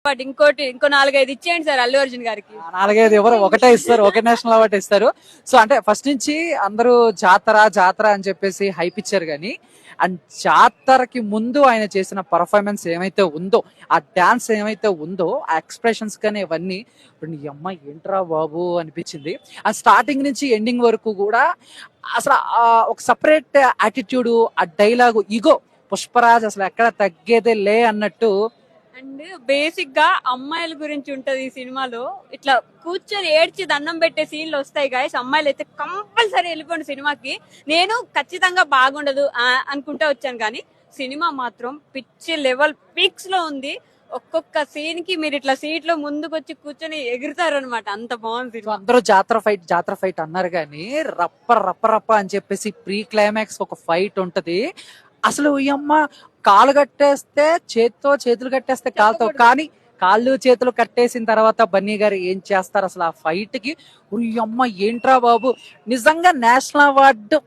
But ఇంకో 4-5 ఇచ్చేయండి sir Allu Arjun గారికి. 4-5 ఎవరు ఒకటే ఇస్తారు, ఒకే నేషనల్ అవార్డు ఇస్తారు. సో అంటే ఫస్ట్ నుంచి అందరూ జాతర జాతర అని చెప్పేసి హైప్ ఇచ్చారు కానీ, అండ్ జాతరకి ముందు ఆయన చేసిన పర్ఫార్మెన్స్ ఏమైతే ఉందో, ఆ డాన్స్ ఏమైతే ఉందో, ఆ ఎక్స్ప్రెషన్స్ కానీ ఇవన్నీ ఇప్పుడు నీ అమ్మ ఏంట్రా బాబు అనిపించింది. ఆ స్టార్టింగ్ నుంచి ఎండింగ్ వరకు కూడా అసలు ఒక సపరేట్ యాటిట్యూడ్, ఆ డైలాగు, ఇగో పుష్పరాజ్ అసలు ఎక్కడ తగ్గేదే లే అన్నట్టు. అండ్ బేసిక్ గా అమ్మాయిల గురించి ఉంటది ఈ సినిమాలో. ఇట్లా కూర్చొని ఏడ్చి దండం పెట్టే సీన్లు వస్తాయి గాయస్. అమ్మాయిలు అయితే కంపల్సరీ వెళ్ళిపోండి సినిమాకి. నేను ఖచ్చితంగా బాగుండదు అనుకుంటా వచ్చాను, కానీ సినిమా మాత్రం పిచ్చి లెవెల్ పీక్స్ లో ఉంది. ఒక్కొక్క సీన్ కి మీరు ఇట్లా సీట్ లో ముందుకు వచ్చి కూర్చొని ఎగురుతారు అనమాట, అంత బాగుంది సో సినిమా. అందరూ జాతర ఫైట్ అన్నారు కానీ రప్ప రప్ప రప్ప అని చెప్పేసి ప్రీ క్లైమాక్స్ ఒక ఫైట్ ఉంటది. అసలు ఈ అమ్మ కాలు కట్టేస్తే చేతులు కట్టేస్తే కాలుతో, కానీ కాళ్ళు చేతులు కట్టేసిన తర్వాత బన్నీ గారు ఏం చేస్తారు అసలు ఆ ఫైట్ కి. ఈ అమ్మ ఏంట్రా బాబు, నిజంగా నేషనల్ అవార్డు